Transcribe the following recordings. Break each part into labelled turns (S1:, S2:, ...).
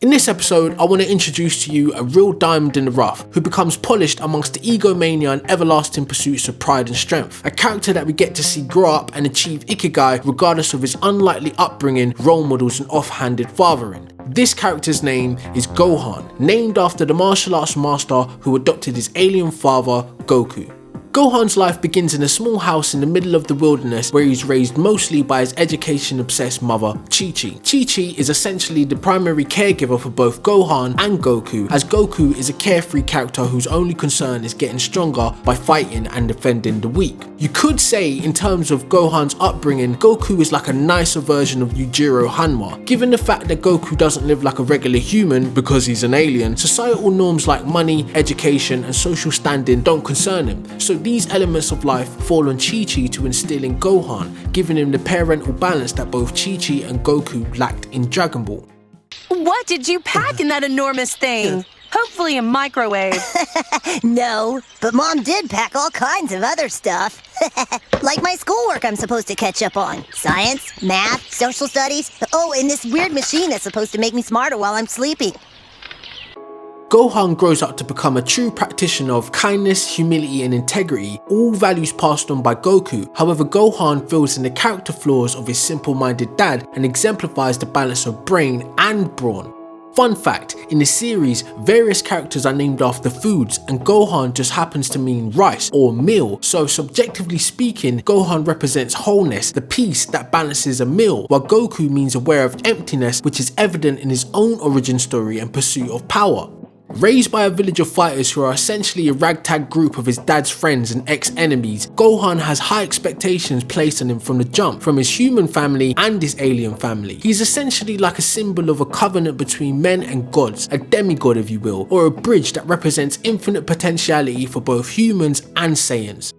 S1: In this episode, I want to introduce to you a real diamond in the rough who becomes polished amongst the egomania and everlasting pursuits of pride and strength. A character that we get to see grow up and achieve Ikigai regardless of his unlikely upbringing, role models and offhanded fathering. This character's name is Gohan, named after the martial arts master who adopted his alien father, Goku. Gohan's life begins in a small house in the middle of the wilderness where he's raised mostly by his education-obsessed mother, Chi-Chi. Chi-Chi is essentially the primary caregiver for both Gohan and Goku, as Goku is a carefree character whose only concern is getting stronger by fighting and defending the weak. You could say, in terms of Gohan's upbringing, Goku is like a nicer version of Yujiro Hanma. Given the fact that Goku doesn't live like a regular human because he's an alien, societal norms like money, education and social standing don't concern him. So these elements of life fall on Chi-Chi to instill in Gohan, giving him the parental balance that both Chi-Chi and Goku lacked in Dragon Ball.
S2: What did you pack in that enormous thing? Hopefully a microwave.
S3: No, but Mom did pack all kinds of other stuff. Like my schoolwork I'm supposed to catch up on. Science, math, social studies. Oh, and this weird machine that's supposed to make me smarter while I'm sleeping.
S1: Gohan grows up to become a true practitioner of kindness, humility and integrity, all values passed on by Goku. However, Gohan fills in the character flaws of his simple-minded dad and exemplifies the balance of brain and brawn. Fun fact, in the series, various characters are named after foods and Gohan just happens to mean rice or meal, so subjectively speaking, Gohan represents wholeness, the piece that balances a meal, while Goku means aware of emptiness, which is evident in his own origin story and pursuit of power. Raised by a village of fighters who are essentially a ragtag group of his dad's friends and ex-enemies, Gohan has high expectations placed on him from the jump, from his human family and his alien family. He's essentially like a symbol of a covenant between men and gods, a demigod if you will, or a bridge that represents infinite potentiality for both humans and Saiyans.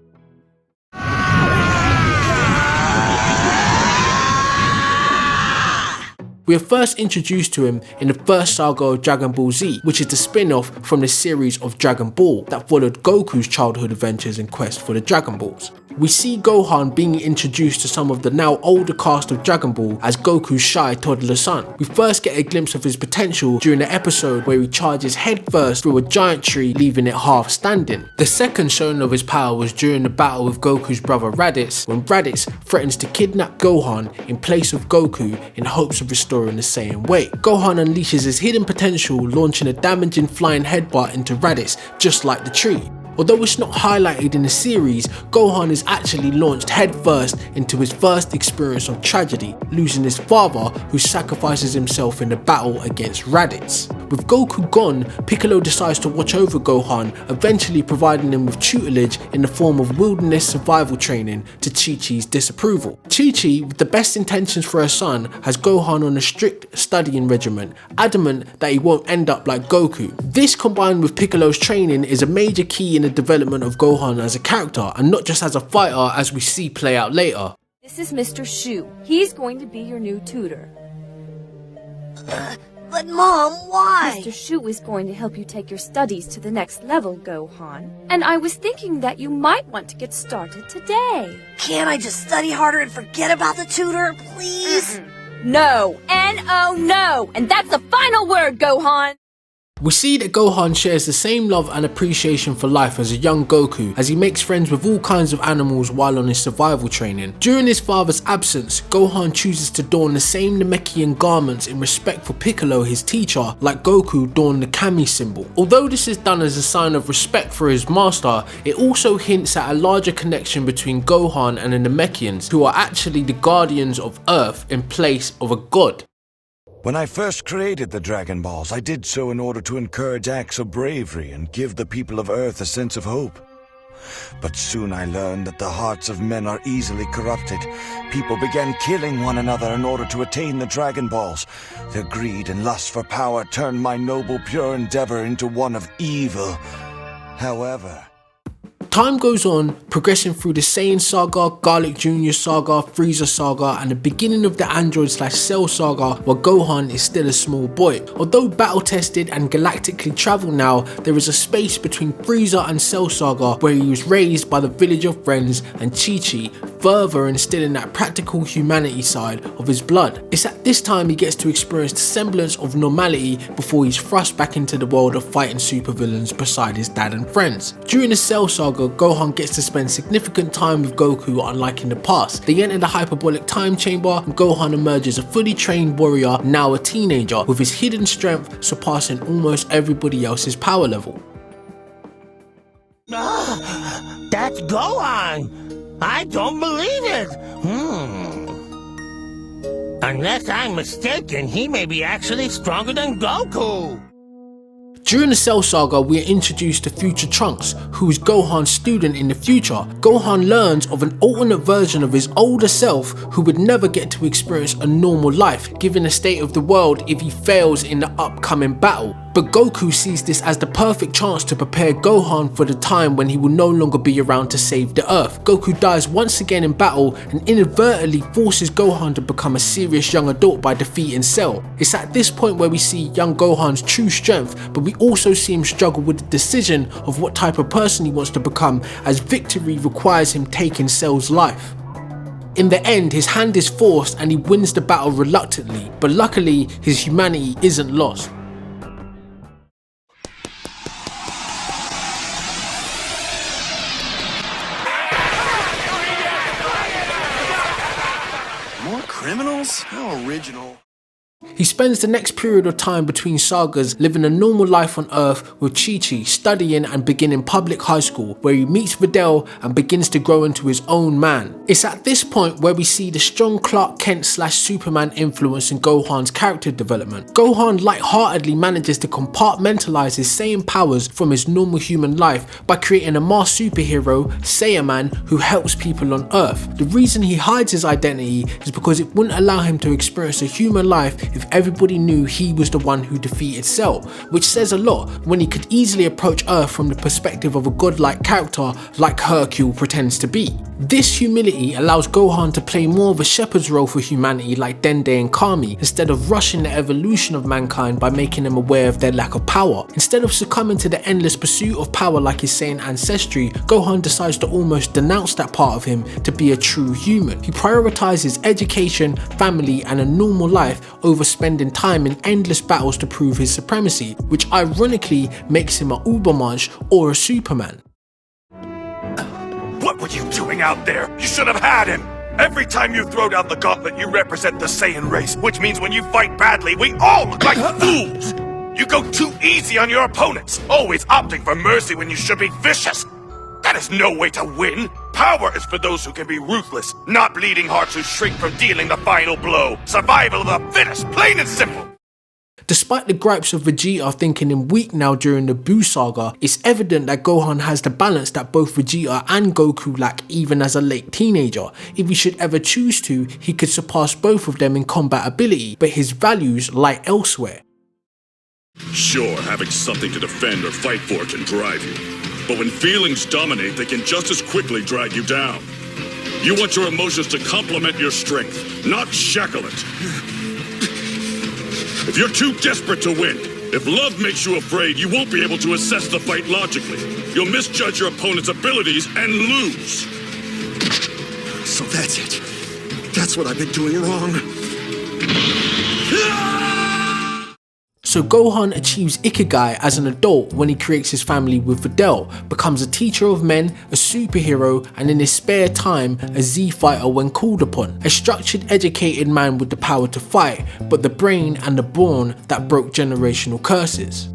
S1: We are first introduced to him in the first saga of Dragon Ball Z, which is the spin-off from the series of Dragon Ball that followed Goku's childhood adventures and quest for the Dragon Balls. We see Gohan being introduced to some of the now older cast of Dragon Ball as Goku's shy toddler son. We first get a glimpse of his potential during the episode where he charges headfirst through a giant tree, leaving it half standing. The second showing of his power was during the battle with Goku's brother Raditz, when Raditz threatens to kidnap Gohan in place of Goku in hopes of restoring the Saiyan way. Gohan unleashes his hidden potential, launching a damaging flying headbutt into Raditz just like the tree. Although it's not highlighted in the series, Gohan is actually launched headfirst into his first experience of tragedy, losing his father who sacrifices himself in the battle against Raditz. With Goku gone, Piccolo decides to watch over Gohan, eventually providing him with tutelage in the form of wilderness survival training to Chi-Chi's disapproval. Chi-Chi, with the best intentions for her son, has Gohan on a strict studying regimen, adamant that he won't end up like Goku. This combined with Piccolo's training is a major key in the development of Gohan as a character and not just as a fighter, as we see play out later.
S4: This is Mr. Shu. He's going to be your new tutor.
S3: But Mom, why?
S4: Mr. Shu is going to help you take your studies to the next level, Gohan. And I was thinking that you might want to get started today.
S3: Can't I just study harder and forget about the tutor, please?
S4: No. N-O, no. And that's the final word, Gohan.
S1: We see that Gohan shares the same love and appreciation for life as a young Goku, as he makes friends with all kinds of animals while on his survival training. During his father's absence, Gohan chooses to don the same Namekian garments in respect for Piccolo, his teacher, like Goku donned the Kami symbol. Although this is done as a sign of respect for his master, it also hints at a larger connection between Gohan and the Namekians, who are actually the guardians of Earth in place of a god.
S5: When I first created the Dragon Balls, I did so in order to encourage acts of bravery and give the people of Earth a sense of hope. But soon I learned that the hearts of men are easily corrupted. People began killing one another in order to attain the Dragon Balls. Their greed and lust for power turned my noble, pure endeavor into one of evil. However,
S1: Time goes on, progressing through the Saiyan saga, Garlic Jr. saga, Frieza saga, and the beginning of the Android/Cell saga, where Gohan is still a small boy. Although battle tested and galactically travelled now, there is a space between Frieza and Cell saga where he was raised by the village of friends and Chi-Chi, further instilling that practical humanity side of his blood. It's at this time he gets to experience the semblance of normality before he's thrust back into the world of fighting supervillains beside his dad and friends. During the Cell Saga, Gohan gets to spend significant time with Goku, unlike in the past. They enter the hyperbolic time chamber and Gohan emerges a fully trained warrior, now a teenager, with his hidden strength surpassing almost everybody else's power level.
S6: That's Gohan! I don't believe it! Unless I'm mistaken, he may be actually stronger than Goku!
S1: During the Cell Saga, we are introduced to future Trunks, who is Gohan's student in the future. Gohan learns of an alternate version of his older self who would never get to experience a normal life, given the state of the world if he fails in the upcoming battle. But Goku sees this as the perfect chance to prepare Gohan for the time when he will no longer be around to save the Earth. Goku dies once again in battle and inadvertently forces Gohan to become a serious young adult by defeating Cell. It's at this point where we see young Gohan's true strength, but we also see him struggle with the decision of what type of person he wants to become, as victory requires him taking Cell's life. In the end, his hand is forced and he wins the battle reluctantly, but luckily his humanity isn't lost.
S7: More criminals? How original.
S1: He spends the next period of time between sagas living a normal life on Earth with Chi-Chi, studying and beginning public high school, where he meets Videl and begins to grow into his own man. It's at this point where we see the strong Clark Kent / Superman influence in Gohan's character development. Gohan lightheartedly manages to compartmentalize his Saiyan powers from his normal human life by creating a masked superhero, Saiyaman, who helps people on Earth. The reason he hides his identity is because it wouldn't allow him to experience a human life if everybody knew he was the one who defeated Cell, which says a lot when he could easily approach Earth from the perspective of a godlike character like Hercule pretends to be. This humility allows Gohan to play more of a shepherd's role for humanity like Dende and Kami, instead of rushing the evolution of mankind by making them aware of their lack of power. Instead of succumbing to the endless pursuit of power like his Saiyan ancestry, Gohan decides to almost denounce that part of him to be a true human. He prioritizes education, family and a normal life over spending time in endless battles to prove his supremacy, which ironically makes him a Ubermensch or a Superman.
S8: What were you doing out there? You should have had him! Every time you throw down the gauntlet, you represent the Saiyan race, which means when you fight badly, we all look like fools! You go too easy on your opponents, always opting for mercy when you should be vicious! That is no way to win! Power is for those who can be ruthless, not bleeding hearts who shrink from dealing the final blow. Survival of the fittest, plain and simple!
S1: Despite the gripes of Vegeta thinking him weak now during the Buu saga, it's evident that Gohan has the balance that both Vegeta and Goku lack even as a late teenager. If he should ever choose to, he could surpass both of them in combat ability, but his values lie elsewhere.
S9: Sure, having something to defend or fight for can drive you. But when feelings dominate, they can just as quickly drag you down. You want your emotions to complement your strength, not shackle it. If you're too desperate to win, if love makes you afraid, you won't be able to assess the fight logically. You'll misjudge your opponent's abilities and lose.
S7: So that's it. That's what I've been doing wrong.
S1: So Gohan achieves Ikigai as an adult when he creates his family with Videl, becomes a teacher of men, a superhero, and in his spare time, a Z fighter when called upon. A structured, educated man with the power to fight, but the brain and the brawn that broke generational curses.